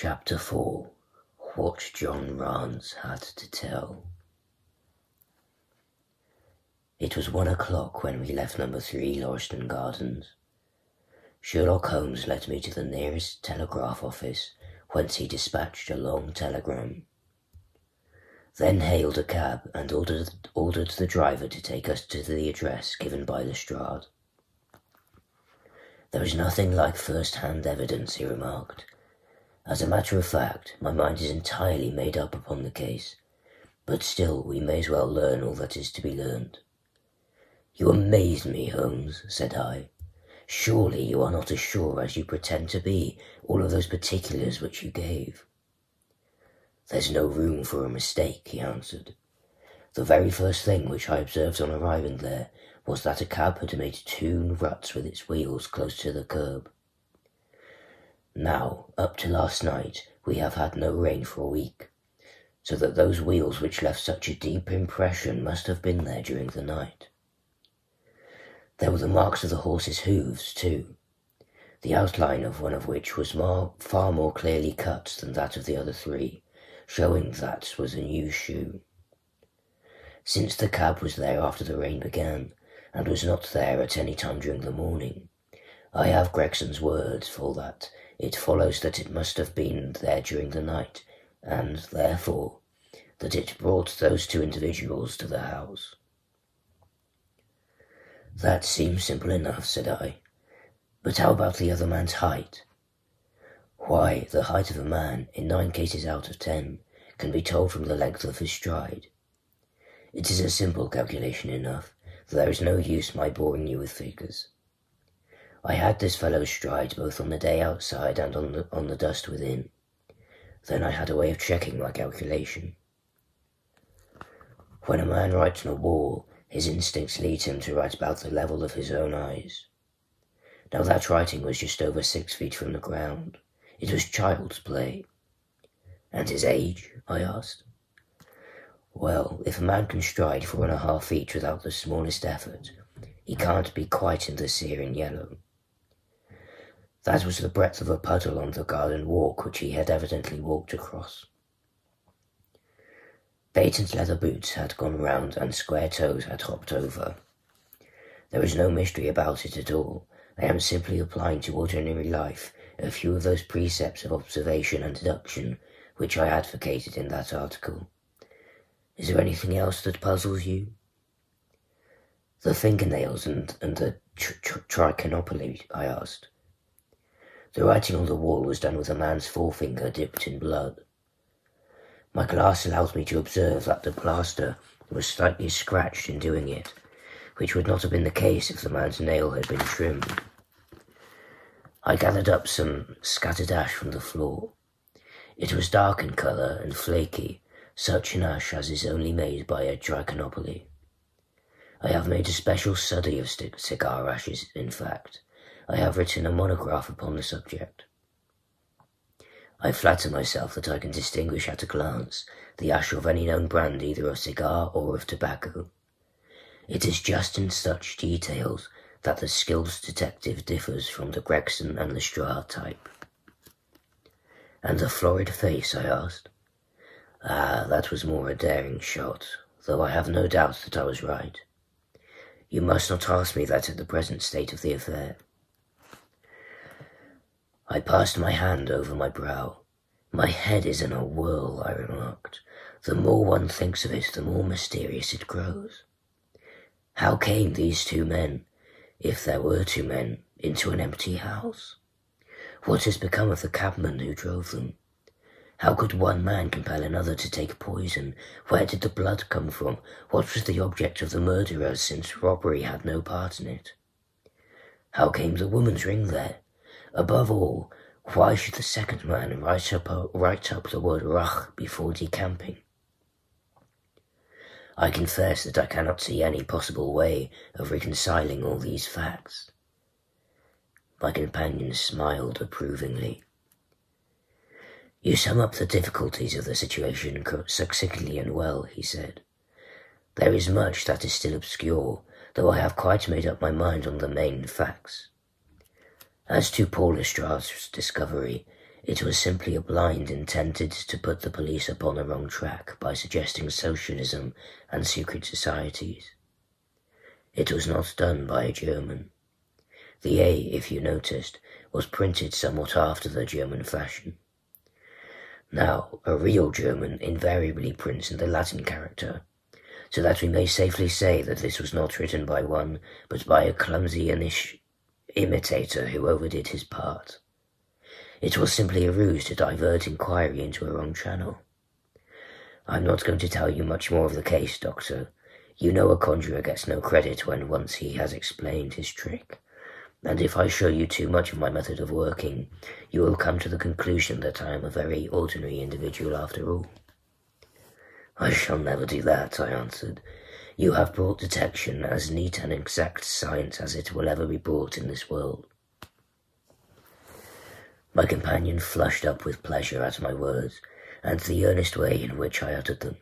Chapter 4. What John Rance Had to Tell. It was 1 o'clock when we left number 3 Lauriston Gardens. Sherlock Holmes led me to the nearest telegraph office, whence he dispatched a long telegram. Then hailed a cab and ordered the driver to take us to the address given by Lestrade. "There is nothing like first-hand evidence," he remarked. "As a matter of fact, my mind is entirely made up upon the case, but still we may as well learn all that is to be learned." "You amaze me, Holmes," said I. "Surely you are not as sure as you pretend to be all of those particulars which you gave." "There's no room for a mistake," he answered. "The very first thing which I observed on arriving there was that a cab had made 2 ruts with its wheels close to the curb. Now, up to last night, we have had no rain for a week, so that those wheels which left such a deep impression must have been there during the night. There were the marks of the horse's hooves, too, the outline of one of which was far more clearly cut than that of the other 3, showing that was a new shoe. Since the cab was there after the rain began, and was not there at any time during the morning, I have Gregson's words for that. It follows that it must have been there during the night, and, therefore, that it brought those 2 individuals to the house." "That seems simple enough," said I. "But how about the other man's height?" "Why, the height of a man, in 9 cases out of 10, can be told from the length of his stride. It is a simple calculation enough, though there is no use my boring you with figures. I had this fellow's stride both on the day outside and on the dust within. Then I had a way of checking my calculation. When a man writes on a wall, his instincts lead him to write about the level of his own eyes. Now that writing was just over 6 feet from the ground. It was child's play." "And his age?" I asked. "Well, if a man can stride 4.5 feet without the smallest effort, he can't be quite in the Syrian yellow. That was the breadth of a puddle on the garden walk which he had evidently walked across. Patent leather boots had gone round and square toes had hopped over. There is no mystery about it at all. I am simply applying to ordinary life a few of those precepts of observation and deduction which I advocated in that article. Is there anything else that puzzles you?" "The fingernails and the trichinopoly," I asked. "The writing on the wall was done with a man's forefinger dipped in blood. My glass allowed me to observe that the plaster was slightly scratched in doing it, which would not have been the case if the man's nail had been trimmed. I gathered up some scattered ash from the floor. It was dark in colour and flaky, such an ash as is only made by a trichinopoly. I have made a special study of cigar ashes, in fact. I have written a monograph upon the subject. I flatter myself that I can distinguish at a glance the ash of any known brand either of cigar or of tobacco. It is just in such details that the skilled detective differs from the Gregson and Lestrade type." "And the florid face?" I asked. That was more a daring shot, though I have no doubt that I was right. You must not ask me that at the present state of the affair." I passed my hand over my brow. "My head is in a whirl," I remarked. "The more one thinks of it, the more mysterious it grows. How came these 2 men, if there were 2 men, into an empty house? What has become of the cabman who drove them? How could one man compel another to take poison? Where did the blood come from? What was the object of the murderer, since robbery had no part in it? How came the woman's ring there? Above all, why should the second man write up the word rach before decamping? I confess that I cannot see any possible way of reconciling all these facts." My companion smiled approvingly. "You sum up the difficulties of the situation succinctly and well," he said. "There is much that is still obscure, though I have quite made up my mind on the main facts. As to Paul Lestrade's discovery, It was simply a blind intended to put the police upon the wrong track by suggesting socialism and secret societies. It was not done by a German. The A, if you noticed, was printed somewhat after the German fashion. Now, a real German invariably prints in the Latin character, so that we may safely say that this was not written by one, but by a clumsy imitator who overdid his part. It was simply a ruse to divert inquiry into a wrong channel. I'm not going to tell you much more of the case, Doctor. You know a conjurer gets no credit when once he has explained his trick. And if I show you too much of my method of working, you will come to the conclusion that I am a very ordinary individual after all. I shall never do that, I answered. You have brought detection as neat and exact science as it will ever be brought in this world. My companion flushed up with pleasure at my words, and the earnest way in which I uttered them.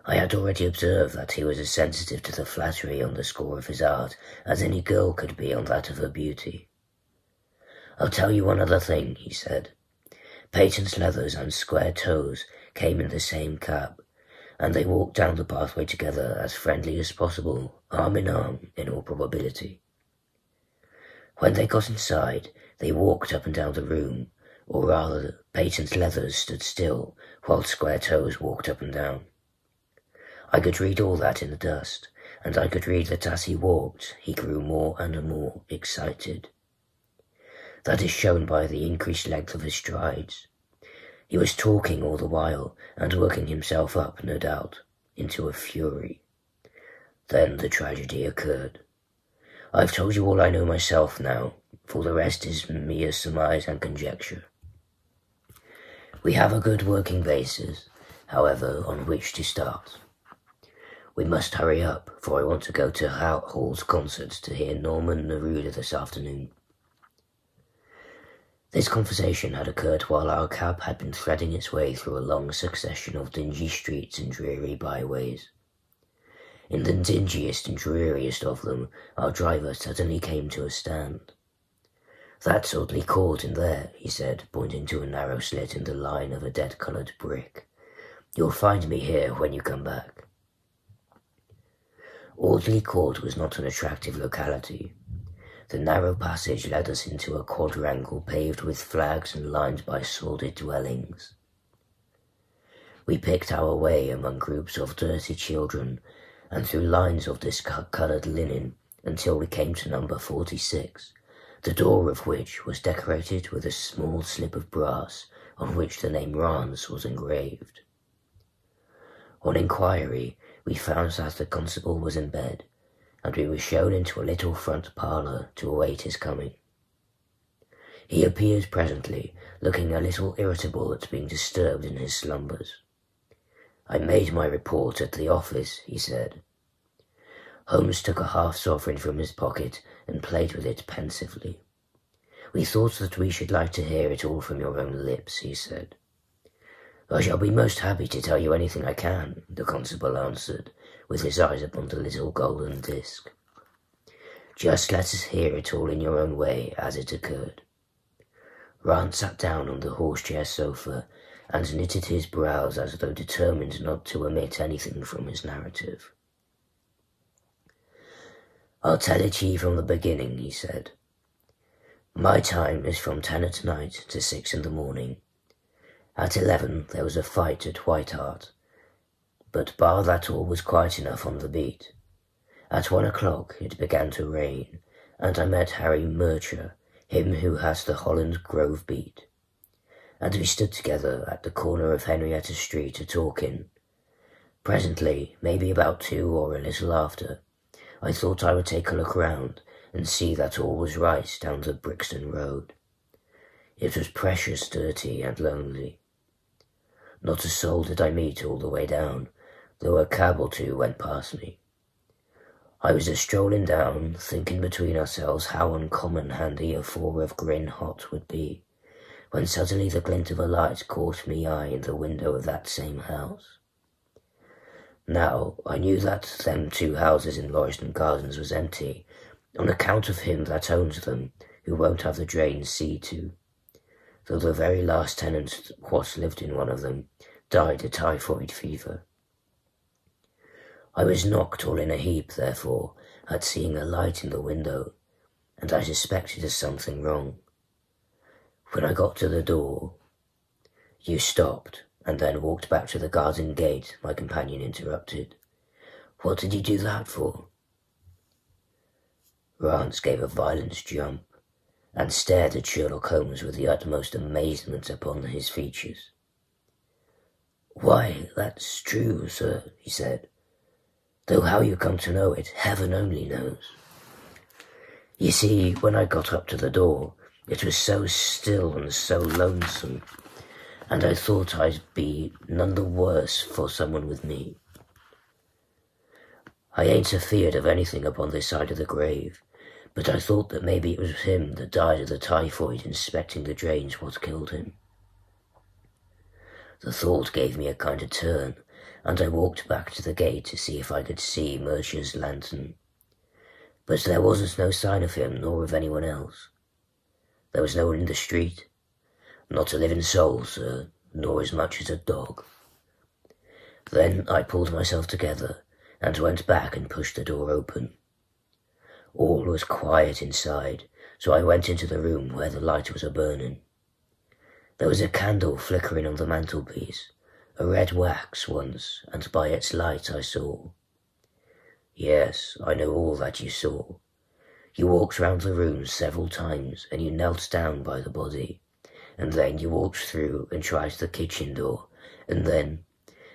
I had already observed that he was as sensitive to the flattery on the score of his art as any girl could be on that of her beauty. I'll tell you one other thing, he said. Peyton's leathers and square toes came in the same cab, and they walked down the pathway together as friendly as possible, arm in all probability. When they got inside, they walked up and down the room, or rather, Peyton's leathers stood still, while Square Toes walked up and down. I could read all that in the dust, and I could read that as he walked, he grew more and more excited. That is shown by the increased length of his strides. He was talking all the while, and working himself up, no doubt, into a fury. Then the tragedy occurred. I've told you all I know myself now, for the rest is mere surmise and conjecture. We have a good working basis, however, on which to start. We must hurry up, for I want to go to Hall's concert to hear Norman Neruda this afternoon. This conversation had occurred while our cab had been threading its way through a long succession of dingy streets and dreary byways. In the dingiest and dreariest of them, our driver suddenly came to a stand. "That's oddly caught in there," he said, pointing to a narrow slit in the line of a dead-coloured brick. "You'll find me here when you come back." Audley Court was not an attractive locality. The narrow passage led us into a quadrangle paved with flags and lined by sordid dwellings. We picked our way among groups of dirty children and through lines of discoloured linen until we came to number 46, the door of which was decorated with a small slip of brass on which the name Rance was engraved. On inquiry, we found that the constable was in bed, and we were shown into a little front parlour to await his coming. He appeared presently, looking a little irritable at being disturbed in his slumbers. "I made my report at the office," he said. Holmes took a half-sovereign from his pocket and played with it pensively. "We thought that we should like to hear it all from your own lips," he said. "I shall be most happy to tell you anything I can," the constable answered, with his eyes upon the little golden disc. "Just let us hear it all in your own way, as it occurred." Rance sat down on the horse-chair sofa and knitted his brows as though determined not to omit anything from his narrative. "I'll tell it ye from the beginning," he said. "My time is from 10 at night to 6 in the morning. At 11 there was a fight at White Hart, but bar that all was quiet enough on the beat. At 1 o'clock it began to rain, and I met Harry Murcher, him who has the Holland Grove beat, and we stood together at the corner of Henrietta Street a-talking. Presently, maybe about 2 or a little after, I thought I would take a look round and see that all was right down the Brixton Road. It was precious dirty and lonely. Not a soul did I meet all the way down, though a cab or two went past me. I was a-strolling down, thinking between ourselves how uncommon handy a 4 of Grin Hot would be, when suddenly the glint of a light caught me eye in the window of that same house. Now, I knew that them 2 houses in Lauriston Gardens was empty, on account of him that owns them, who won't have the drains see to. though the very last tenant what lived in one of them died of typhoid fever. I was knocked all in a heap, therefore, at seeing a light in the window, and I suspected there's something wrong. When I got to the door, you stopped, and then walked back to the garden gate, my companion interrupted. What did you do that for? Rance gave a violent jump, and stared at Sherlock Holmes with the utmost amazement upon his features. Why, that's true, sir, he said, though how you come to know it, heaven only knows. You see, when I got up to the door, it was so still and so lonesome, and I thought I'd be none the worse for someone with me. I ain't afeard of anything upon this side of the grave, but I thought that maybe it was him that died of the typhoid inspecting the drains what killed him. The thought gave me a kind of turn, and I walked back to the gate to see if I could see Mercer's lantern. But there wasn't no sign of him nor of anyone else. There was no one in the street, not a living soul, sir, nor as much as a dog. Then I pulled myself together and went back and pushed the door open. All was quiet inside, so I went into the room where the light was a-burning. There was a candle flickering on the mantelpiece, a red wax once, and by its light I saw. Yes, I know all that you saw. You walked round the room several times, and you knelt down by the body, and then you walked through and tried the kitchen door, and then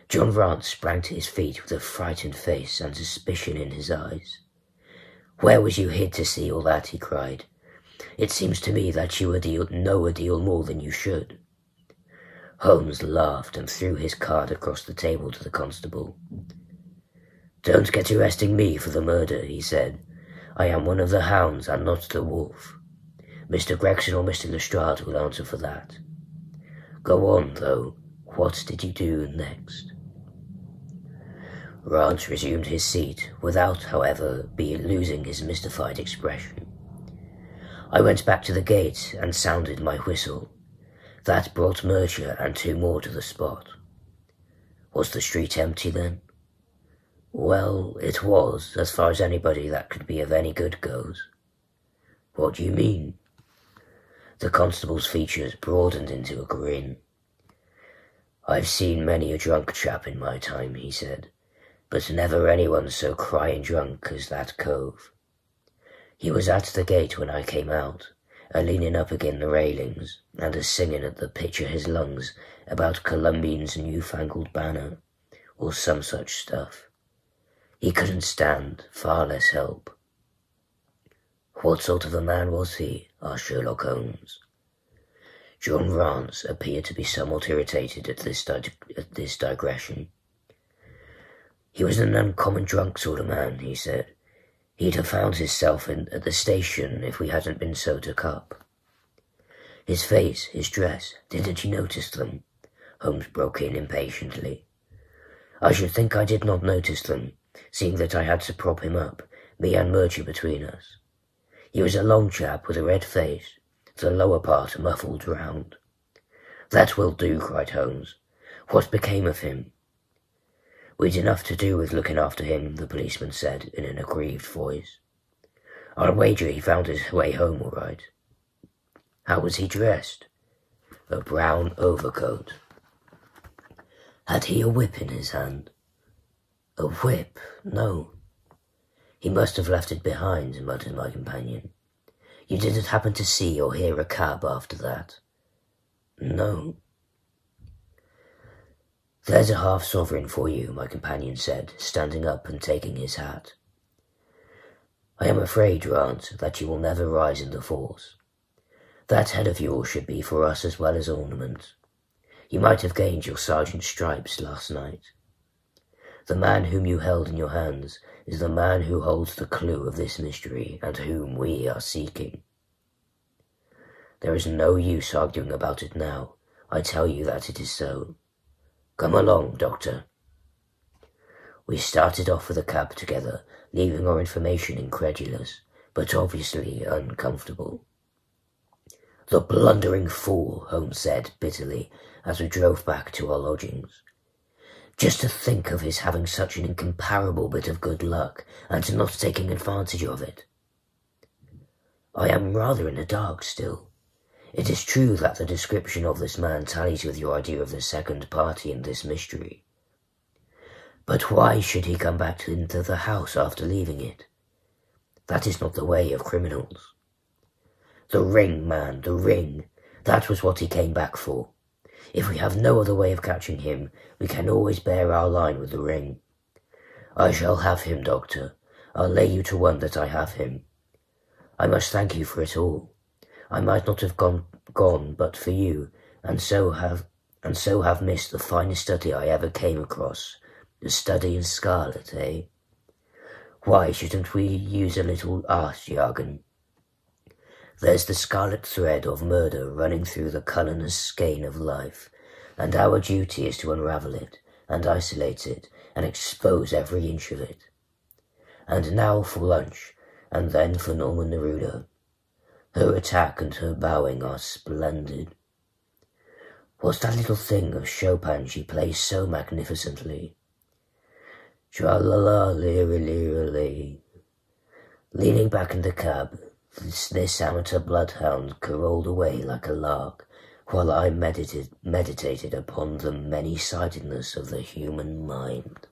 John Rance sprang to his feet with a frightened face and suspicion in his eyes. Where was you hid to see all that? He cried. It seems to me that you know a deal more than you should. Holmes laughed and threw his card across the table to the constable. Don't get arresting me for the murder, he said. I am one of the hounds and not the wolf. Mr. Gregson or Mr. Lestrade will answer for that. Go on, though. What did you do next? Rance resumed his seat, without, however, losing his mystified expression. I went back to the gate and sounded my whistle. That brought Mercer and two more to the spot. Was the street empty then? Well, it was, as far as anybody that could be of any good goes. What do you mean? The constable's features broadened into a grin. I've seen many a drunk chap in my time, he said, but never anyone so crying drunk as that cove. He was at the gate when I came out, a-leaning up agin the railings, and a-singing at the pitch of his lungs about Columbian's newfangled banner, or some such stuff. He couldn't stand, far less help. What sort of a man was he? Asked Sherlock Holmes. John Rance appeared to be somewhat irritated at this digression. He was an uncommon drunk sort of man, he said. He'd have found hisself at the station if we hadn't been so took up. His face, his dress, didn't you notice them? Holmes broke in impatiently. I should think I did not notice them, seeing that I had to prop him up, me and Mercer between us. He was a long chap with a red face, the lower part muffled round. That will do, cried Holmes. What became of him? We'd enough to do with looking after him, the policeman said in an aggrieved voice. I'll wager he found his way home all right. How was he dressed? A brown overcoat. Had he a whip in his hand? A whip? No. He must have left it behind, muttered my companion. You didn't happen to see or hear a cab after that? No. There's a half-sovereign for you, my companion said, standing up and taking his hat. I am afraid, Rance, that you will never rise in the force. That head of yours should be for us as well as ornament. You might have gained your sergeant's stripes last night. The man whom you held in your hands is the man who holds the clue of this mystery and whom we are seeking. There is no use arguing about it now. I tell you that it is so. Come along, Doctor. We started off with a cab together, leaving our information incredulous, but obviously uncomfortable. "The blundering fool," Holmes said bitterly as we drove back to our lodgings. "Just to think of his having such an incomparable bit of good luck, and to not taking advantage of it." I am rather in the dark still. It is true that the description of this man tallies with your idea of the second party in this mystery. But why should he come back into the house after leaving it? That is not the way of criminals. The ring, man, the ring. That was what he came back for. If we have no other way of catching him, we can always bear our line with the ring. I shall have him, Doctor. I'll lay you to one that I have him. I must thank you for it all. I might not have gone but for you, and so have missed the finest study I ever came across. The study in Scarlet, eh? Why shouldn't we use a little art jargon? There's the scarlet thread of murder running through the colourless skein of life, and our duty is to unravel it, and isolate it, and expose every inch of it. And now for lunch, and then for Norma Neruda. Her attack and her bowing are splendid. What's that little thing of Chopin she plays so magnificently? Tra-la-la-leery-leery-lee. Leaning back in the cab, this amateur bloodhound carolled away like a lark, while I meditated upon the many-sidedness of the human mind.